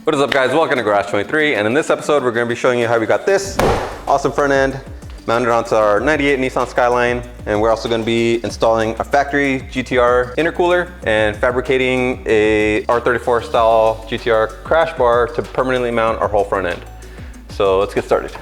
What is up, guys? Welcome to Garage 23, and in this episode we're going to be showing you how we got this awesome front end mounted onto our 98 Nissan Skyline, and we're also going to be installing a factory GTR intercooler and fabricating a R34 style GTR crash bar to permanently mount our whole front end. So let's get started.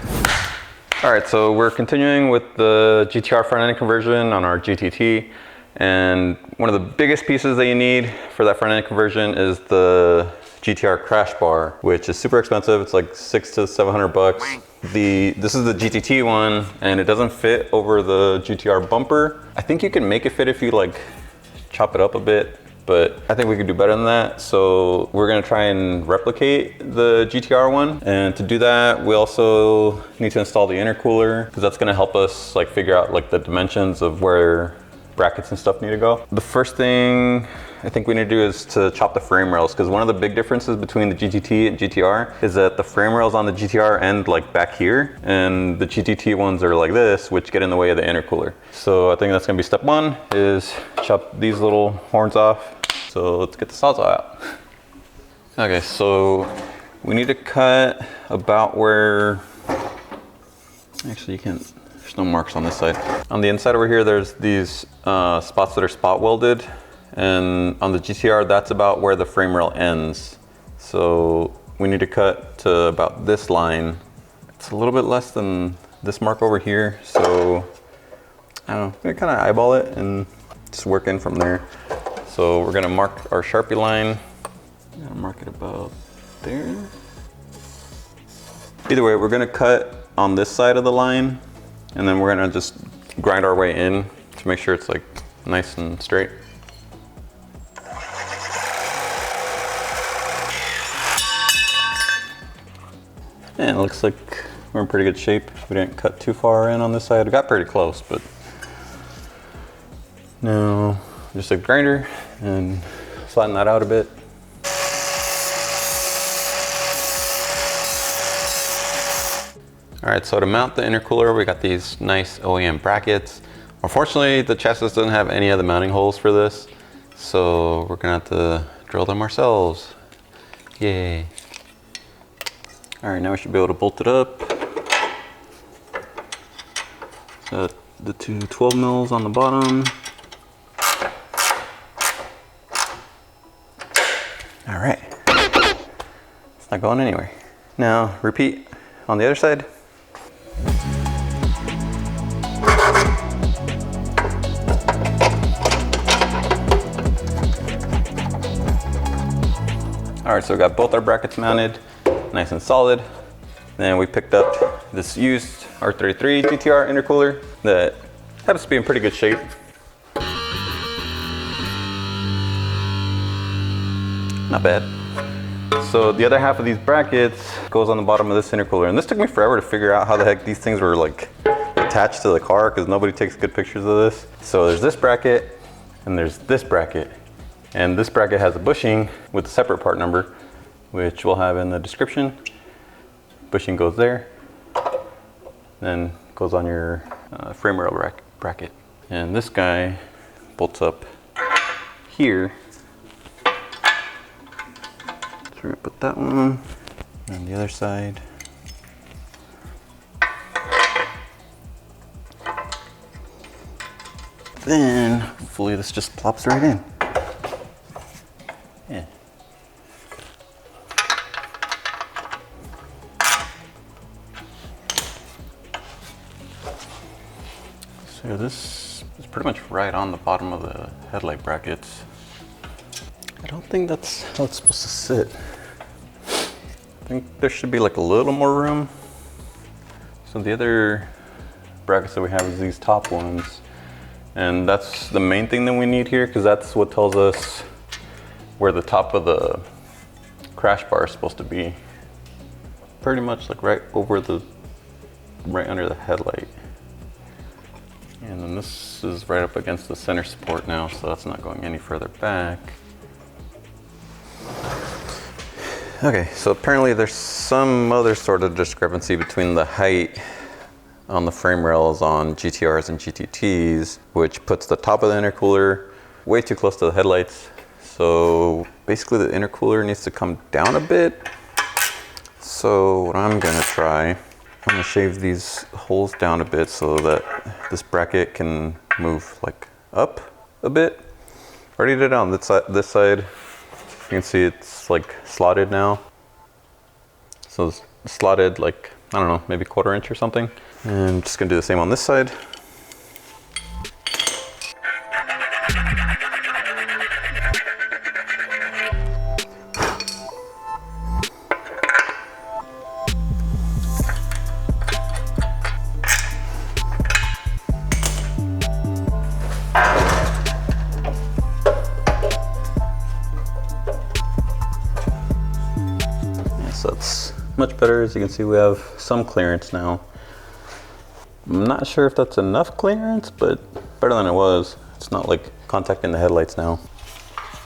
All right, so we're continuing with the GTR front end conversion on our GTT, and one of the biggest pieces that you need for that front end conversion is the GTR crash bar, which is super expensive. It's like $600 to $700. This is the GTT one, and it doesn't fit over the GTR bumper. I think you can make it fit if you like chop it up a bit, but I think we could do better than that. So we're gonna try and replicate the GTR one. And to do that, we also need to install the intercooler, because that's gonna help us like figure out like the dimensions of where brackets and stuff need to go. The first thing I think we need to do is to chop the frame rails, because one of the big differences between the GTT and GTR is that the frame rails on the GTR end like back here, and the GTT ones are like this, which get in the way of the intercooler. So I think that's gonna be step one, is chop these little horns off. So let's get the sawzall out. Okay, so we need to cut about where, actually you can't, there's no marks on this side. On the inside over here, there's these spots that are spot welded. And on the GTR, that's about where the frame rail ends. So we need to cut to about this line. It's a little bit less than this mark over here. So I don't know, I'm gonna kind of eyeball it and just work in from there. So we're gonna mark our Sharpie line. I'm gonna mark it about there. Either way, we're gonna cut on this side of the line, and then we're gonna just grind our way in to make sure it's like nice and straight. And it looks like we're in pretty good shape. We didn't cut too far in on this side. We got pretty close, but now just a grinder and flatten that out a bit. All right, so to mount the intercooler, we got these nice OEM brackets. Unfortunately, the chassis doesn't have any of the mounting holes for this, so we're gonna have to drill them ourselves. Yay. All right, now we should be able to bolt it up. So the two 12 mils on the bottom. All right, it's not going anywhere. Now repeat on the other side. All right, so we got both our brackets mounted, nice and solid. Then we picked up this used R33 GTR intercooler that happens to be in pretty good shape. Not bad. So the other half of these brackets goes on the bottom of this intercooler, and this took me forever to figure out how the heck these things were like attached to the car, because nobody takes good pictures of this. So there's this bracket and there's this bracket, and this bracket has a bushing with a separate part number, which we'll have in the description. Bushing goes there, then goes on your frame rail bracket. And this guy bolts up here. So we're gonna put that one on the other side. Then hopefully this just plops right in. Yeah. So this is pretty much right on the bottom of the headlight brackets. I don't think that's how it's supposed to sit. I think there should be like a little more room. So the other brackets that we have is these top ones. And that's the main thing that we need here, because that's what tells us where the top of the crash bar is supposed to be. Pretty much like right under the headlight. And then this is right up against the center support now, so that's not going any further back. Okay, so apparently there's some other sort of discrepancy between the height on the frame rails on GTRs and GTTs, which puts the top of the intercooler way too close to the headlights. So basically the intercooler needs to come down a bit So what I'm gonna try, I'm gonna shave these holes down a bit so that this bracket can move like up a bit. Already did it on this side. You can see it's like slotted now. So it's slotted like, I don't know, maybe 1/4 inch or something. And I'm just gonna do the same on this side. So it's much better. As you can see, we have some clearance now. I'm not sure if that's enough clearance, but better than it was. It's not like contacting the headlights now.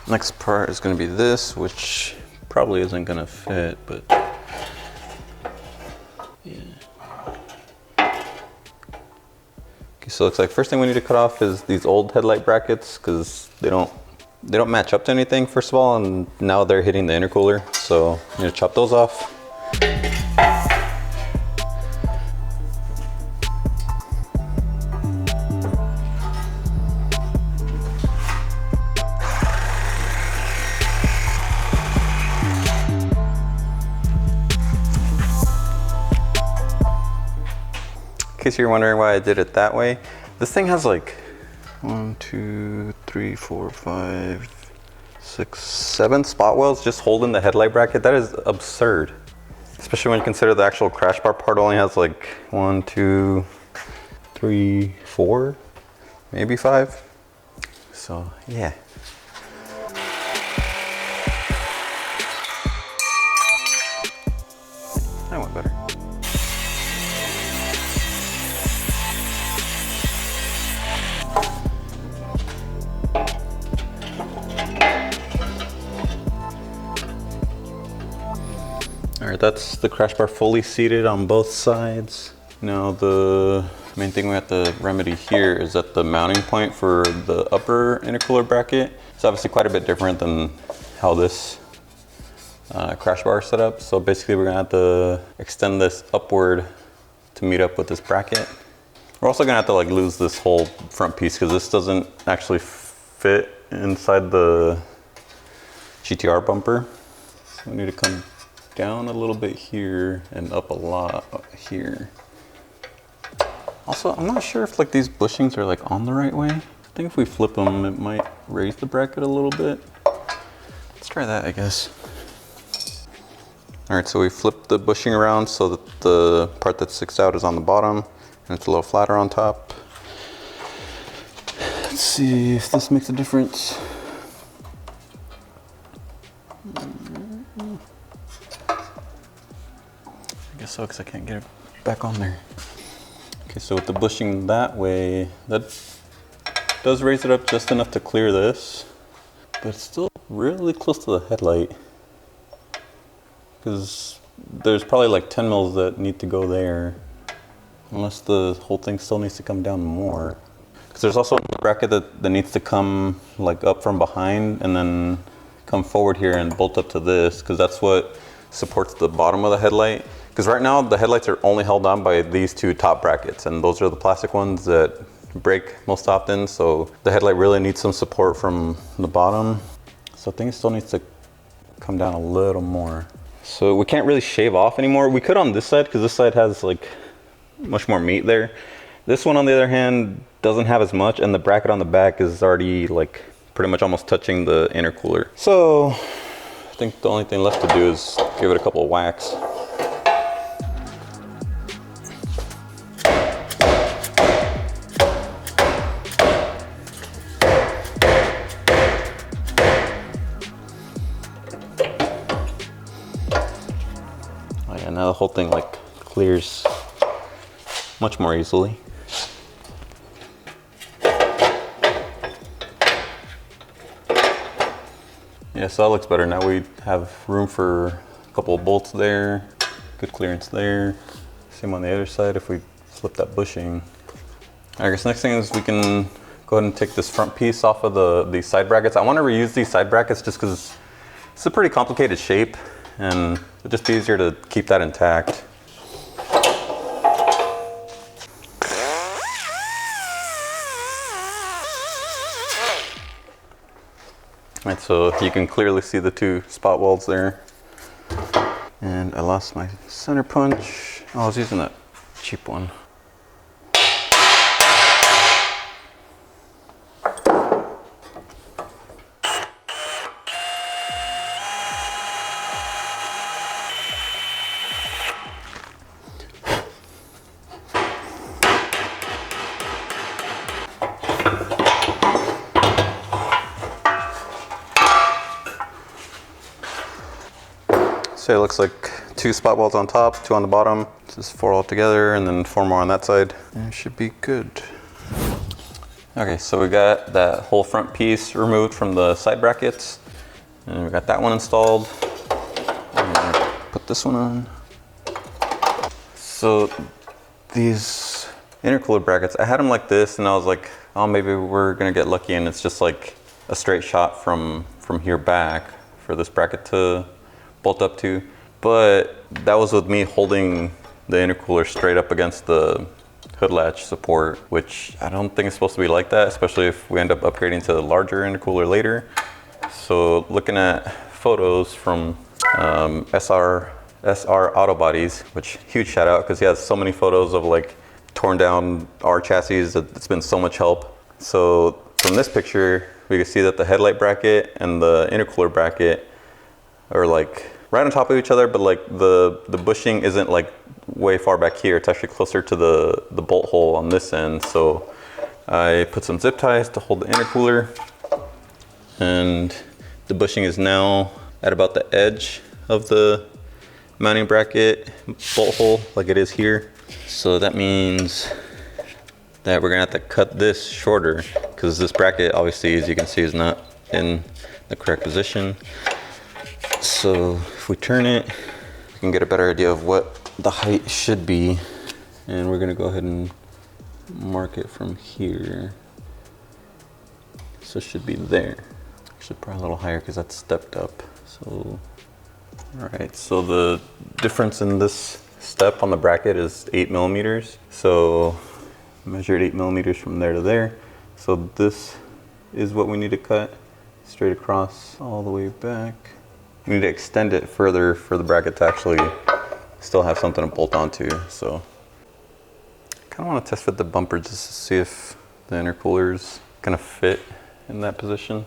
Next part is gonna be this, which probably isn't gonna fit, but yeah. Okay, so it looks like first thing we need to cut off is these old headlight brackets, because they don't match up to anything, first of all, and now they're hitting the intercooler. So I'm gonna chop those off. In case you're wondering why I did it that way, this thing has like 1, 2, 3, 4, 5, 6, 7 spot welds just holding the headlight bracket. That is absurd. Especially when you consider the actual crash bar part only has like 1, 2, 3, 4, maybe 5. So yeah. That went better. All right, that's the crash bar fully seated on both sides. Now the main thing we have to remedy here is that the mounting point for the upper intercooler bracket is obviously quite a bit different than how this crash bar is set up. So basically we're gonna have to extend this upward to meet up with this bracket. We're also gonna have to like lose this whole front piece because this doesn't actually fit inside the GTR bumper. So we need to come down a little bit here and up a lot here. Also, I'm not sure if like these bushings are like on the right way. I think if we flip them, it might raise the bracket a little bit. Let's try that, I guess. All right, so we flip the bushing around so that the part that sticks out is on the bottom and it's a little flatter on top. Let's see if this makes a difference. I guess so, because I can't get it back on there. Okay, so with the bushing that way, that does raise it up just enough to clear this, but it's still really close to the headlight, because there's probably like 10 mils that need to go there, unless the whole thing still needs to come down more. Because there's also a bracket that needs to come like up from behind and then come forward here and bolt up to this, because that's what supports the bottom of the headlight. Because right now the headlights are only held on by these two top brackets, and those are the plastic ones that break most often. So the headlight really needs some support from the bottom. So I think it still needs to come down a little more. So we can't really shave off anymore. We could on this side, because this side has like much more meat there. This one on the other hand doesn't have as much, and the bracket on the back is already like pretty much almost touching the intercooler. So I think the only thing left to do is give it a couple of whacks. Now the whole thing like clears much more easily. Yeah, so that looks better. Now we have room for a couple of bolts there, good clearance there. Same on the other side if we flip that bushing. I guess next thing is we can go ahead and take this front piece off of these side brackets. I want to reuse these side brackets just because it's a pretty complicated shape, and it'd just be easier to keep that intact. And so you can clearly see the two spot welds there. And I lost my center punch. Oh, I was using that cheap one. So it looks like 2 spot welds on top, 2 on the bottom. This is 4 all together, and then 4 more on that side. And it should be good. Okay, so we got that whole front piece removed from the side brackets. And we got that one installed. And put this one on. So these intercooler brackets, I had them like this, and I was like, oh, maybe we're gonna get lucky and it's just like a straight shot from here back for this bracket to bolt up to. But that was with me holding the intercooler straight up against the hood latch support, which I don't think it's supposed to be like that, especially if we end up upgrading to the larger intercooler later. So looking at photos from SR Auto Bodies, which huge shout out, because he has so many photos of like torn down R chassis. It's been so much help. So from this picture, we can see that the headlight bracket and the intercooler bracket are like right on top of each other, but like the bushing isn't like way far back here. It's actually closer to the bolt hole on this end. So I put some zip ties to hold the intercooler, and the bushing is now at about the edge of the mounting bracket bolt hole like it is here. So that means that we're gonna have to cut this shorter, because this bracket obviously, as you can see, is not in the correct position. So if we turn it, we can get a better idea of what the height should be. And we're gonna go ahead and mark it from here. So it should be there. Actually probably a little higher because that's stepped up. So, all right, so the difference in this step on the bracket is 8 millimeters. So measured 8 millimeters from there to there. So this is what we need to cut straight across all the way back. We need to extend it further for the bracket to actually still have something to bolt onto. So I kind of want to test fit the bumper just to see if the intercooler's gonna fit in that position.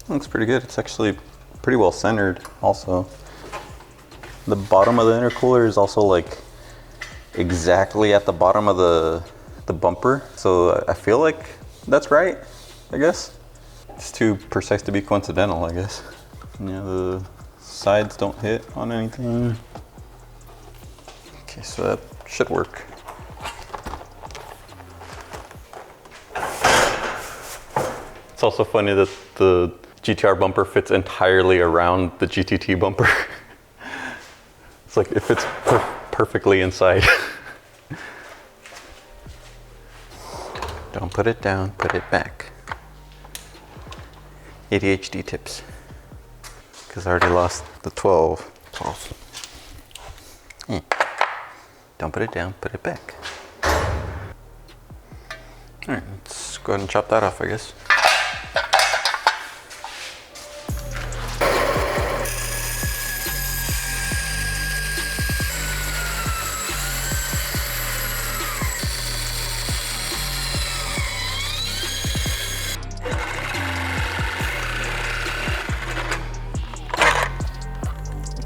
Looks pretty good. It's actually pretty well centered also. The bottom of the intercooler is also like exactly at the bottom of the bumper. So I feel like that's right, I guess. It's too precise to be coincidental, I guess. Yeah, the sides don't hit on anything. Okay, so that should work. It's also funny that the GTR bumper fits entirely around the GTT bumper. It's like it fits perfectly inside. Don't put it down, put it back. ADHD tips. Because I already lost the 12. Don't put it down, put it back. All right, let's go ahead and chop that off, I guess.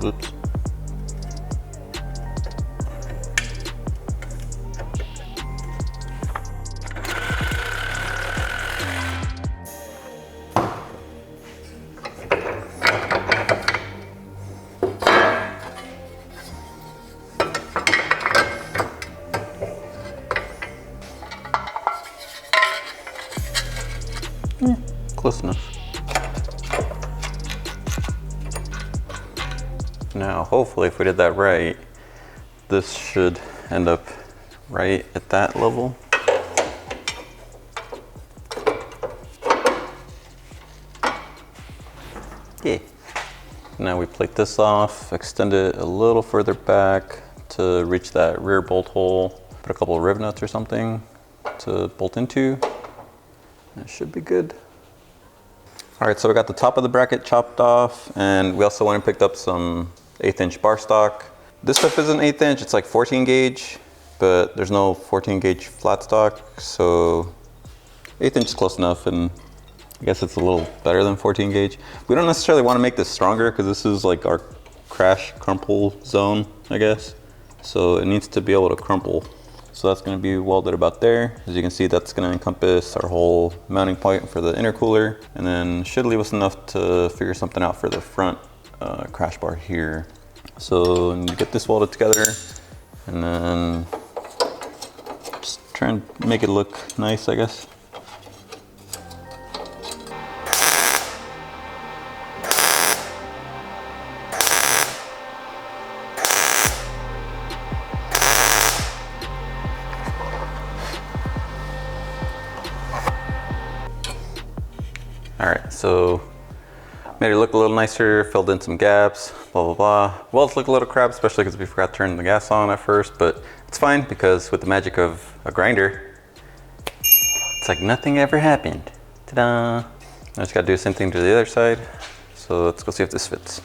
Oops. Close enough. Now, hopefully, if we did that right, this should end up right at that level. Now we plate this off, extend it a little further back to reach that rear bolt hole. Put a couple of riv nuts or something to bolt into. That should be good. All right, so we got the top of the bracket chopped off, and we also went and picked up some 1/8 inch bar stock. This stuff isn't 1/8 inch, it's like 14 gauge, but there's no 14 gauge flat stock, so 1/8 inch is close enough, and I guess it's a little better than 14 gauge. We don't necessarily want to make this stronger because this is like our crash crumple zone, I guess. So it needs to be able to crumple. So that's going to be welded about there. As you can see, that's going to encompass our whole mounting point for the intercooler, and then should leave us enough to figure something out for the front crash bar here. So you get this welded together, and then just try and make it look nice, I guess. All right, so made it look a little nicer, filled in some gaps, blah, blah, blah. Welds look a little crap, especially because we forgot to turn the gas on at first, but it's fine because with the magic of a grinder, it's like nothing ever happened. Ta-da! I just gotta do the same thing to the other side. So let's go see if this fits.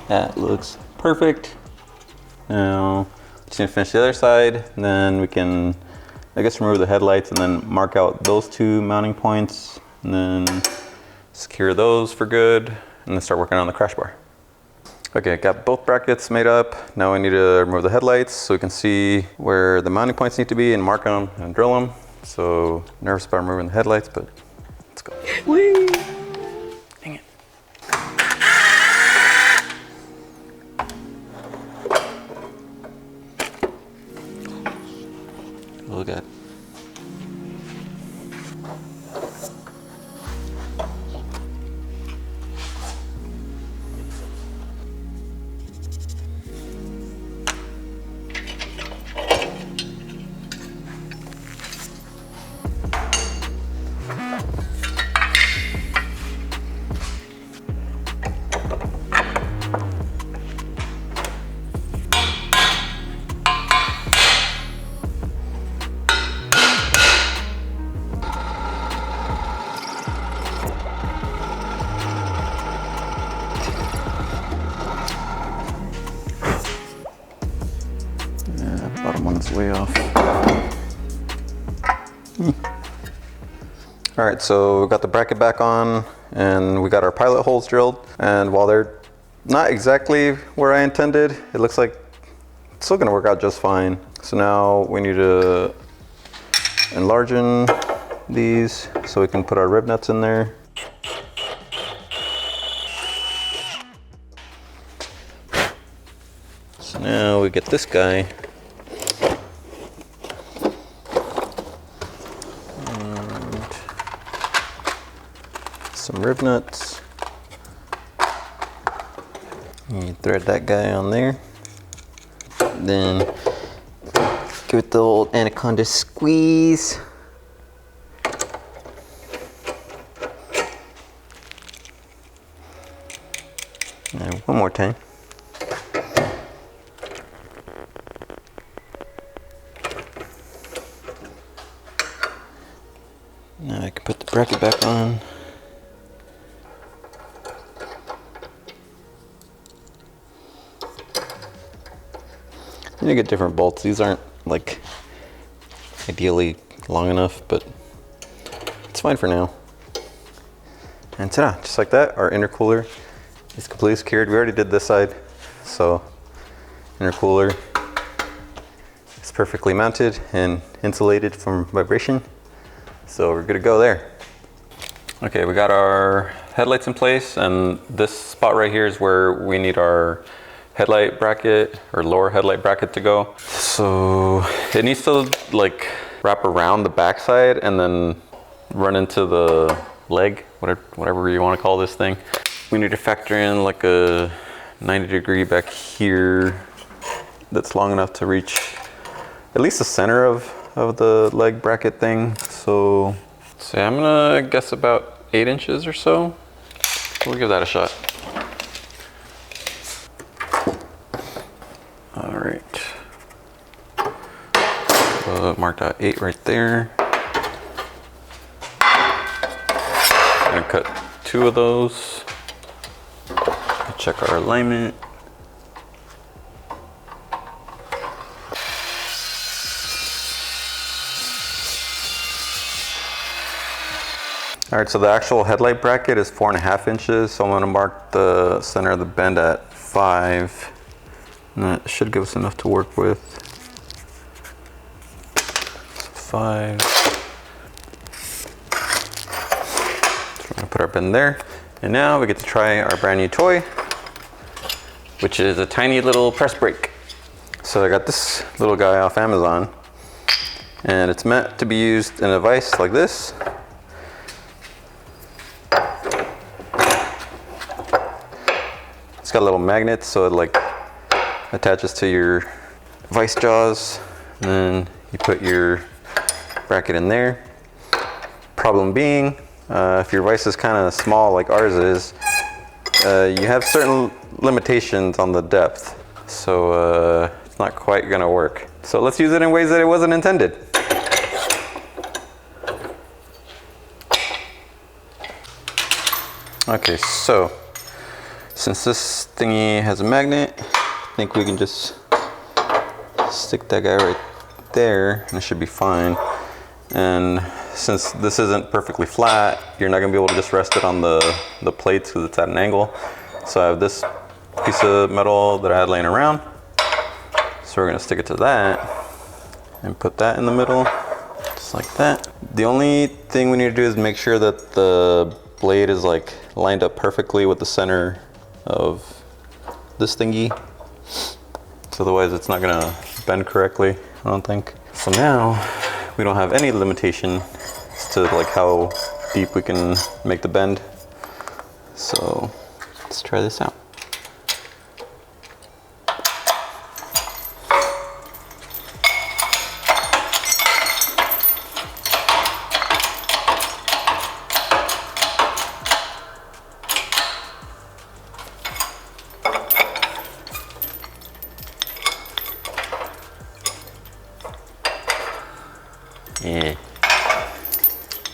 That looks perfect. Now, just gonna finish the other side, and then we can, I guess, remove the headlights and then mark out those two mounting points, and then secure those for good, and then start working on the crash bar. Okay, got both brackets made up. Now we need to remove the headlights so we can see where the mounting points need to be and mark them and drill them. So nervous about removing the headlights, but let's go. Whee! Dang it. Look at. Bottom one's way off. All right, so we got the bracket back on and we got our pilot holes drilled. And while they're not exactly where I intended, it looks like it's still gonna work out just fine. So now we need to enlarge these so we can put our rib nuts in there. So now we get this guy. Some rib nuts. You thread that guy on there. Then give it the old anaconda squeeze. And one more time. Now I can put the bracket back on. You get different bolts. These aren't like ideally long enough, but it's fine for now. And ta-da, just like that, our intercooler is completely secured. We already did this side, so intercooler is perfectly mounted and insulated from vibration. So we're good to go there. Okay, we got our headlights in place, and this spot right here is where we need our headlight bracket or lower headlight bracket to go. So it needs to like wrap around the backside and then run into the leg, whatever you want to call this thing. We need to factor in like a 90-degree back here that's long enough to reach at least the center of of the leg bracket thing. So I'm gonna guess about 8 inches or so. We'll give that a shot. All right. Marked out 8 right there. I'm gonna cut 2 of those. Check our alignment. All right, so the actual headlight bracket is 4.5 inches. So I'm gonna mark the center of the bend at 5. And that should give us enough to work with. 5. So we're gonna put our bend there. And now we get to try our brand new toy, which is a tiny little press brake. So I got this little guy off Amazon, and it's meant to be used in a vise like this. It's got little magnets, so it like attaches to your vise jaws, and then you put your bracket in there. Problem being, if your vise is kind of small like ours is, you have certain limitations on the depth, so it's not quite gonna work. So let's use it in ways that it wasn't intended. Okay, so since this thingy has a magnet, I think we can just stick that guy right there and it should be fine. And since this isn't perfectly flat, you're not gonna be able to just rest it on the plates because it's at an angle. So I have this piece of metal that I had laying around. So we're gonna stick it to that and put that in the middle, just like that. The only thing we need to do is make sure that the blade is like lined up perfectly with the center of this thingy. So otherwise it's not gonna bend correctly, I don't think. So now we don't have any limitation as to like how deep we can make the bend. So let's try this out. Yeah.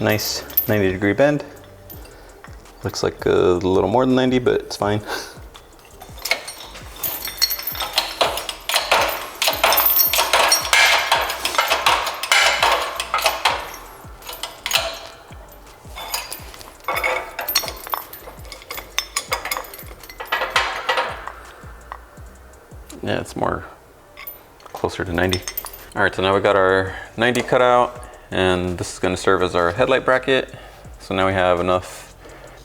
Nice 90-degree bend. Looks like a little more than 90, but it's fine. Yeah, it's more closer to 90. All right, so now we got our 90 cut out, and this is gonna serve as our headlight bracket. So now we have enough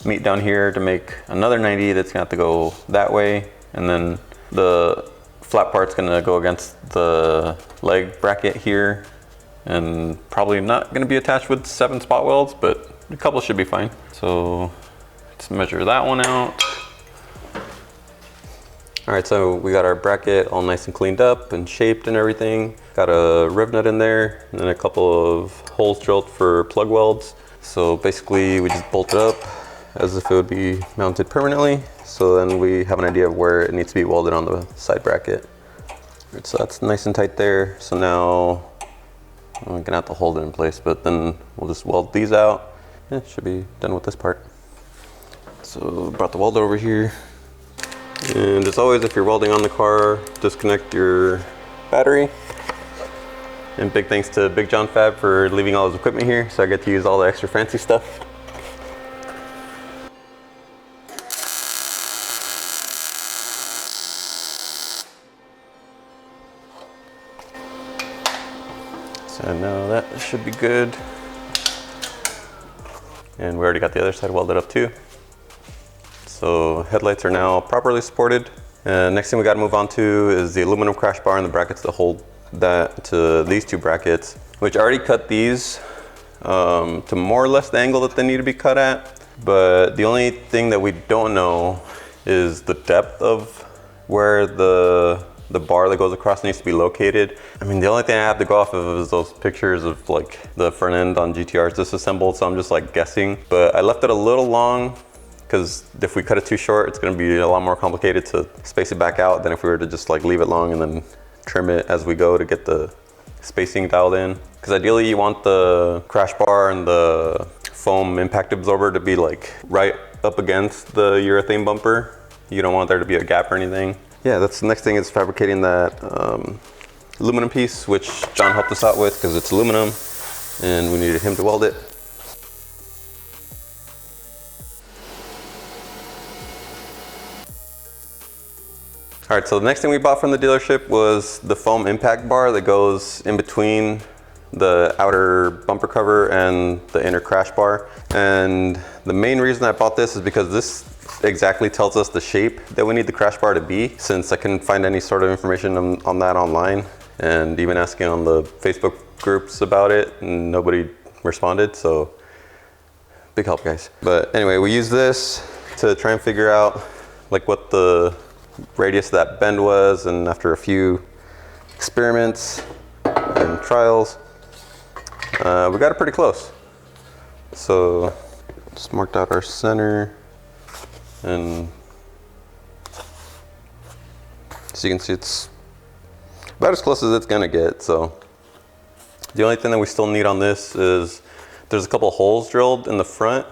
meat down here to make another 90 that's gonna have to go that way, and then the flat part's gonna go against the leg bracket here, and probably not gonna be attached with 7 spot welds, but a couple should be fine. So let's measure that one out. All right, so we got our bracket all nice and cleaned up and shaped and everything. Got a riv nut in there and then a couple of holes drilled for plug welds. So basically we just bolt it up as if it would be mounted permanently. So then we have an idea of where it needs to be welded on the side bracket. All right, so that's nice and tight there. So now I'm gonna have to hold it in place, but then we'll just weld these out. Yeah, should be done with this part. So brought the welder over here. And as always, if you're welding on the car, disconnect your battery. And big thanks to Big John Fab for leaving all his equipment here, so I get to use all the extra fancy stuff. So now that should be good. And we already got the other side welded up too. So headlights are now properly supported. And next thing we gotta move on to is the aluminum crash bar and the brackets that hold that to these 2 brackets, which I already cut these to more or less the angle that they need to be cut at. But the only thing that we don't know is the depth of where the the bar that goes across needs to be located. I mean, the only thing I have to go off of is those pictures of like the front end on GTRs disassembled, so I'm just like guessing. But I left it a little long because if we cut it too short, it's gonna be a lot more complicated to space it back out than if we were to just like leave it long and then trim it as we go to get the spacing dialed in. Because ideally you want the crash bar and the foam impact absorber to be like right up against the urethane bumper. You don't want there to be a gap or anything. Yeah, that's the next thing, is fabricating that aluminum piece, which John helped us out with because it's aluminum and we needed him to weld it. All right, so the next thing we bought from the dealership was the foam impact bar that goes in between the outer bumper cover and the inner crash bar. And the main reason I bought this is because this exactly tells us the shape that we need the crash bar to be, since I couldn't find any sort of information on that online, and even asking on the Facebook groups about it, and nobody responded, so big help, guys. But anyway, we use this to try and figure out like what the radius of that bend was, and after a few experiments and trials, we got it pretty close. So just marked out our center, and so you can see it's about as close as it's gonna get. So the only thing that we still need on this is there's a couple holes drilled in the front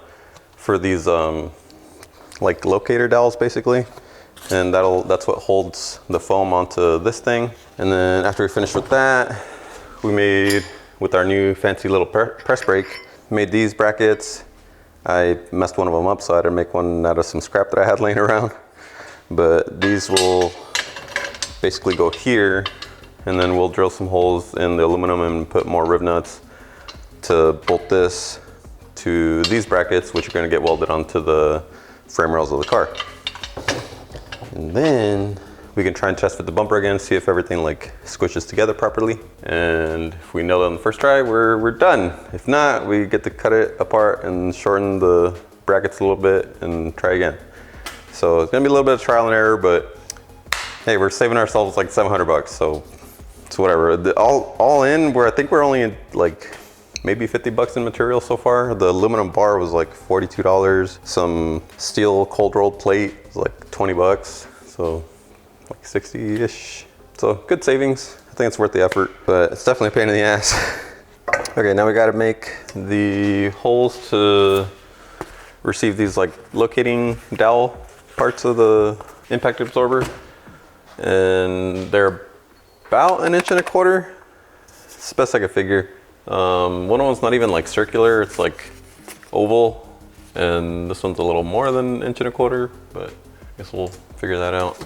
for these like locator dowels basically, and that's what holds the foam onto this thing. And then after we finished with that, we made, with our new fancy little press brake, made these brackets. I messed one of them up, so I had to make one out of some scrap that I had laying around. But these will basically go here, and then we'll drill some holes in the aluminum and put more rib nuts to bolt this to these brackets, which are going to get welded onto the frame rails of the car. And then we can try and test fit the bumper again, see if everything like squishes together properly. And if we nail it on the first try, we're done. If not, we get to cut it apart and shorten the brackets a little bit and try again. So it's gonna be a little bit of trial and error, but hey, we're saving ourselves like 700 bucks, so it's whatever. All in, I think we're only in like maybe 50 bucks in material so far. The aluminum bar was like $42. Some steel cold rolled plate was like 20 bucks. So like 60-ish. So good savings. I think it's worth the effort, but it's definitely a pain in the ass. Okay, now we gotta make the holes to receive these like locating dowel parts of the impact absorber. And they're about 1.25 inches. It's the best I could figure. One of them's not even like circular, it's like oval, and this one's a little more than 1.25 inches, but I guess we'll figure that out.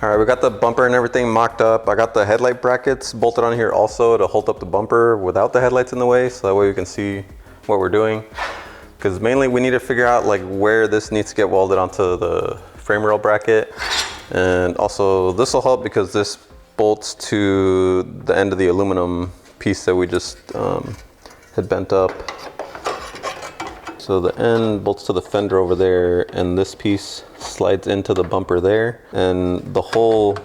All right, we got the bumper and everything mocked up. I got the headlight brackets bolted on here also to hold up the bumper without the headlights in the way, so that way we can see what we're doing. Because mainly we need to figure out like where this needs to get welded onto the frame rail bracket. And also this will help because this bolts to the end of the aluminum piece that we just had bent up. So the end bolts to the fender over there, and this piece slides into the bumper there. And the hole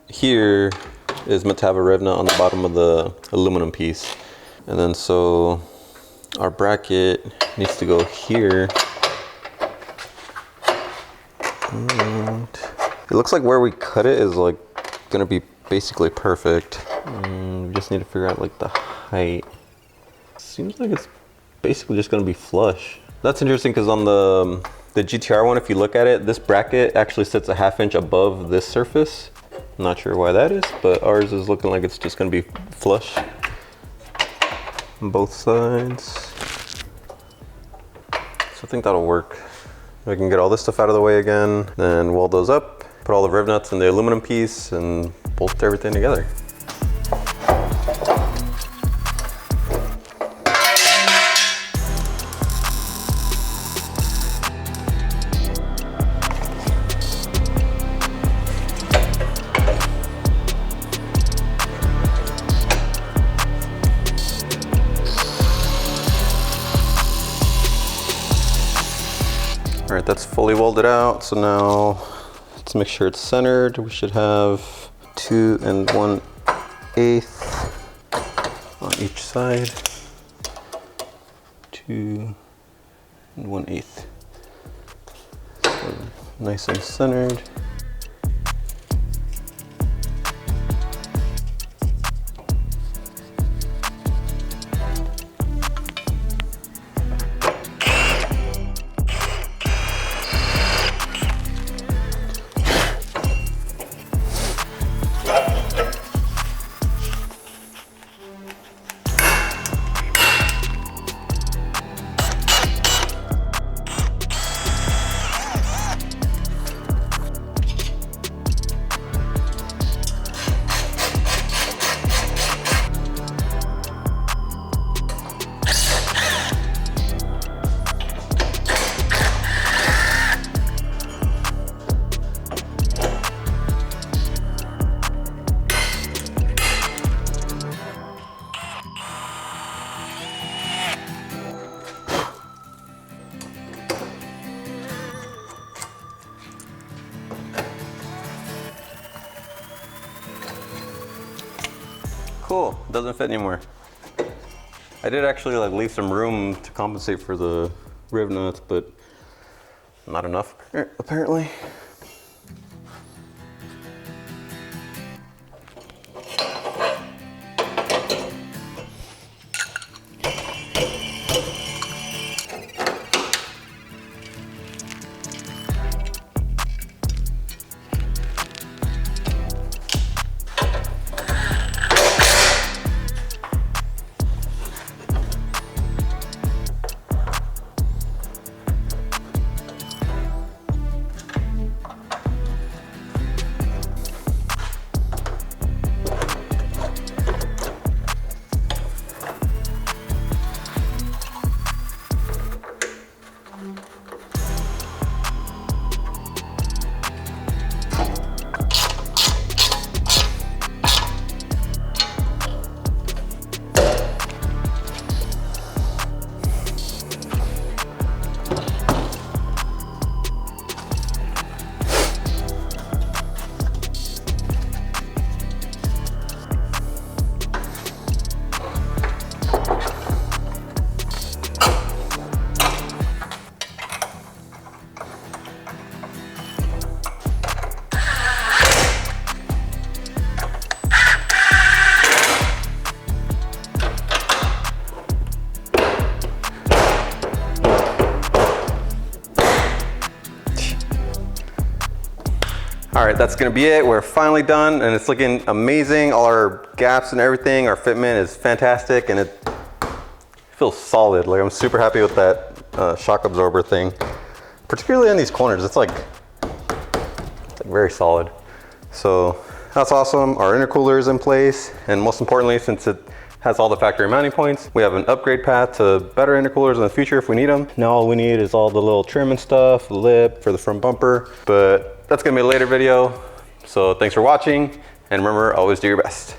here is meant to have a rev nut on the bottom of the aluminum piece. And then so our bracket needs to go here. And it looks like where we cut it is like gonna be basically perfect. We just need to figure out like the height. Seems like it's basically just gonna be flush. That's interesting because on the GTR one, if you look at it, this bracket actually sits a 1/2 inch above this surface. I'm not sure why that is, but ours is looking like it's just gonna be flush on both sides. So I think that'll work. We can get all this stuff out of the way again, then weld those up, put all the rev nuts in the aluminum piece, and bolt everything together. right, that's fully welded out. So now let's make sure it's centered. We should have 2 1/8 on each side. 2 1/8. So nice and centered. Cool, doesn't fit anymore. I did actually like leave some room to compensate for the rib nuts, but not enough apparently. All right, that's gonna be it. We're finally done and it's looking amazing. All our gaps and everything, our fitment is fantastic and it feels solid. Like I'm super happy with that shock absorber thing. Particularly on these corners, it's like very solid. So that's awesome. Our intercooler is in place. And most importantly, since it has all the factory mounting points, we have an upgrade path to better intercoolers in the future if we need them. Now all we need is all the little trim and stuff, the lip for the front bumper, but that's gonna be a later video. So thanks for watching, and remember, always do your best.